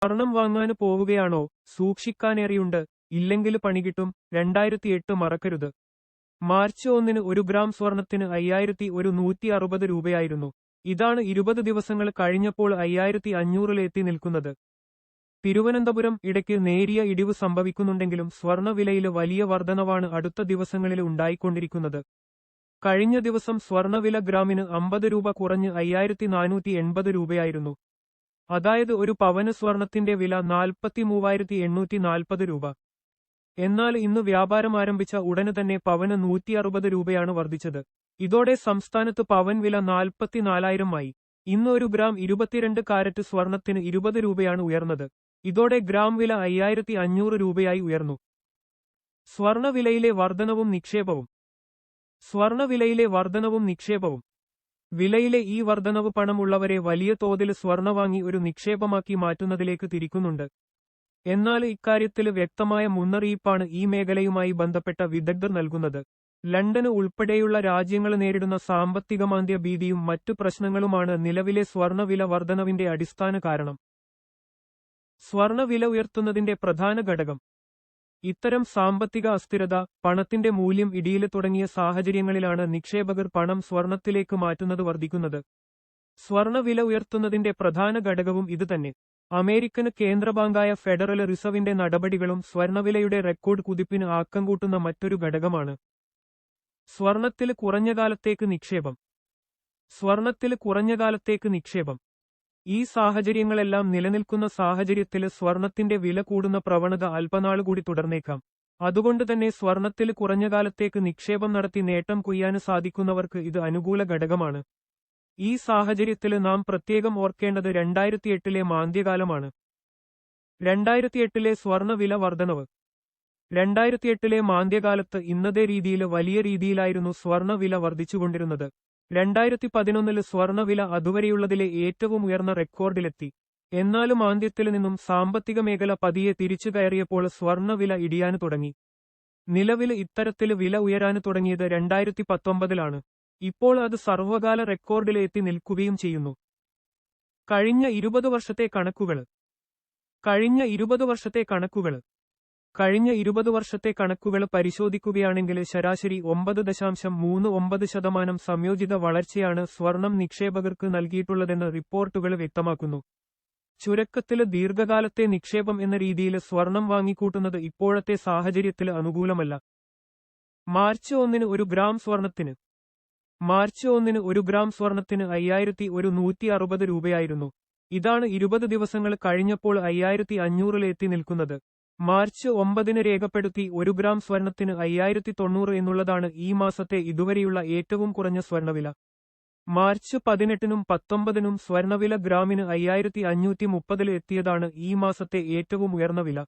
സ്വർണം വാങ്ങാന് പോവുകയാണോ? സൂക്ഷിക്കാനേറെയുണ്ട്, ഇല്ലെങ്കിൽ പണികിട്ടും. 2008 മറക്കരുത്. മാർച്ച് 1 ഒരു ഗ്രാം സ്വർണത്തിന് 5160 രൂപയായിരുന്നു. ഇതാണ് 20 ദിവസങ്ങൾ കഴിഞ്ഞപ്പോൾ 5500 എത്തി നിൽക്കുന്നത്. തിരുവനന്തപുരം ഇടയ്ക്ക് നേരിയ ഇടിവ് സംഭവിക്കുന്നുണ്ടെങ്കിലും സ്വർണവിലയില് വലിയ വർധനവാണ് അടുത്ത ദിവസങ്ങളിൽ ഉണ്ടായിക്കൊണ്ടിരിക്കുന്നത്. കഴിഞ്ഞ ദിവസം സ്വർണവില ഗ്രാമിന് 50 രൂപ കുറഞ്ഞ് 5480 രൂപയായിരുന്നു. അതായത് ഒരു പവന് സ്വർണത്തിന്റെ വില 43,840 രൂപ. എന്നാൽ ഇന്ന് വ്യാപാരം ആരംഭിച്ച ഉടന് തന്നെ പവന് 160 രൂപയാണ് വർദ്ധിച്ചത്. ഇതോടെ സംസ്ഥാനത്ത് പവൻ വില 44,000 ആയി. ഇന്ന് ഒരു ഗ്രാം 22 കാരറ്റ് സ്വർണത്തിന് 20 രൂപയാണ് ഉയർന്നത്. ഇതോടെ ഗ്രാം വില 5500 രൂപയായി ഉയർന്നു. സ്വർണവിലയിലെ വർധനവും നിക്ഷേപവും. സ്വർണവിലയിലെ വർധനവും നിക്ഷേപവും. വിലയിലെ ഈ വർധനവ് പണമുള്ളവരെ വലിയ തോതിൽ സ്വർണ വാങ്ങി ഒരു നിക്ഷേപമാക്കി മാറ്റുന്നതിലേക്ക് തിരിക്കുന്നുണ്ട്. എന്നാൽ ഇക്കാര്യത്തില് വ്യക്തമായ മുന്നറിയിപ്പാണ് ഈ മേഖലയുമായി ബന്ധപ്പെട്ട വിദഗ്ധർ നൽകുന്നത്. ലണ്ടന് ഉൾപ്പെടെയുള്ള രാജ്യങ്ങൾ നേരിടുന്ന സാമ്പത്തികമാന്ദ്യ ഭീതിയും മറ്റു പ്രശ്നങ്ങളുമാണ് നിലവിലെ സ്വർണവില വർധനവിന്റെ അടിസ്ഥാന കാരണം. സ്വർണവില ഉയർത്തുന്നതിന്റെ പ്രധാന ഘടകം. ഇത്തരം സാമ്പത്തിക അസ്ഥിരത, പണത്തിന്റെ മൂല്യം ഇടിയല് തുടങ്ങിയ സാഹചര്യങ്ങളിലാണ് നിക്ഷേപകർ പണം സ്വർണത്തിലേക്ക് മാറ്റുന്നത് വർദ്ധിക്കുന്നത്. സ്വർണവില ഉയർത്തുന്നതിന്റെ പ്രധാന ഘടകവും ഇതുതന്നെ. അമേരിക്കൻ കേന്ദ്രബാങ്കായ ഫെഡറൽ റിസർവിന്റെ നടപടികളും സ്വർണവിലയുടെ റെക്കോർഡ് കുതിപ്പിന് ആക്കം കൂട്ടുന്ന മറ്റൊരു ഘടകമാണ്. സ്വർണത്തിൽ കുറഞ്ഞകാലത്തേക്ക് നിക്ഷേപം. സ്വർണത്തിൽ കുറഞ്ഞകാലത്തേക്ക് നിക്ഷേപം. ഈ സാഹചര്യങ്ങളെല്ലാം നിലനിൽക്കുന്ന സാഹചര്യത്തിൽ സ്വർണത്തിന്റെ വില കൂടുന്ന പ്രവണത അല്പനാളുകൂടി തുടർന്നേക്കാം. അതുകൊണ്ടുതന്നെ സ്വർണത്തിൽ കുറഞ്ഞകാലത്തേക്ക് നിക്ഷേപം നടത്തി നേട്ടം കൊയ്യാന് സാധിക്കുന്നവർക്ക് ഇത് അനുകൂല ഘടകമാണ്. ഈ സാഹചര്യത്തിൽ നാം പ്രത്യേകം ഓർക്കേണ്ടത് 2008 മാന്ദ്യകാലമാണ്. 2008 സ്വർണവില വർധനവ്. 2008 മാന്ദ്യകാലത്ത് ഇന്നത്തെ രീതിയിൽ വലിയ രീതിയിലായിരുന്നു സ്വർണവില വർദ്ധിച്ചുകൊണ്ടിരുന്നത്. 2011 സ്വർണവില അതുവരെയുള്ളതിലെ ഏറ്റവും ഉയർന്ന റെക്കോർഡിലെത്തി. എന്നാലും മാന്ദ്യത്തിൽ നിന്നും സാമ്പത്തിക മേഖല പതിയെ തിരിച്ചു കയറിയപ്പോൾ സ്വർണവില ഇടിയാന് തുടങ്ങി. നിലവിൽ ഇത്തരത്തിൽ വില ഉയരാന് തുടങ്ങിയത് 2019 ഇപ്പോൾ അത് സർവകാല റെക്കോർഡിൽ എത്തി നിൽക്കുകയും ചെയ്യുന്നു. കഴിഞ്ഞ 20 വർഷത്തെ കണക്കുകൾ. കഴിഞ്ഞ 20 വർഷത്തെ കണക്കുകൾ പരിശോധിക്കുകയാണെങ്കിൽ ശരാശരി 9.39% സംയോജിത വളർച്ചയാണ് സ്വർണം നിക്ഷേപകർക്ക് നൽകിയിട്ടുള്ളതെന്ന് റിപ്പോർട്ടുകൾ വ്യക്തമാക്കുന്നു. ചുരുക്കത്തിൽ ദീർഘകാലത്തെ നിക്ഷേപം എന്ന രീതിയിൽ സ്വർണം വാങ്ങിക്കൂട്ടുന്നത് ഇപ്പോഴത്തെ സാഹചര്യത്തിൽ അനുകൂലമല്ല. മാർച്ച് 1 ഒരു ഗ്രാം സ്വർണത്തിന്. മാർച്ച് 1 ഒരു ഗ്രാം സ്വർണത്തിന് 5160 രൂപയായിരുന്നു. ഇതാണ് 20 ദിവസങ്ങൾ കഴിഞ്ഞപ്പോൾ 5500 എത്തി നിൽക്കുന്നത്. മാർച്ച് 9 രേഖപ്പെടുത്തി ഒരു ഗ്രാം സ്വർണത്തിന് 5090 എന്നുള്ളതാണ് ഈ മാസത്തെ ഇതുവരെയുള്ള ഏറ്റവും കുറഞ്ഞ സ്വർണവില. മാർച്ച് 18 19 സ്വർണവില ഗ്രാമിന് 5530 എത്തിയതാണ് ഈ മാസത്തെ ഏറ്റവും ഉയർന്ന വില.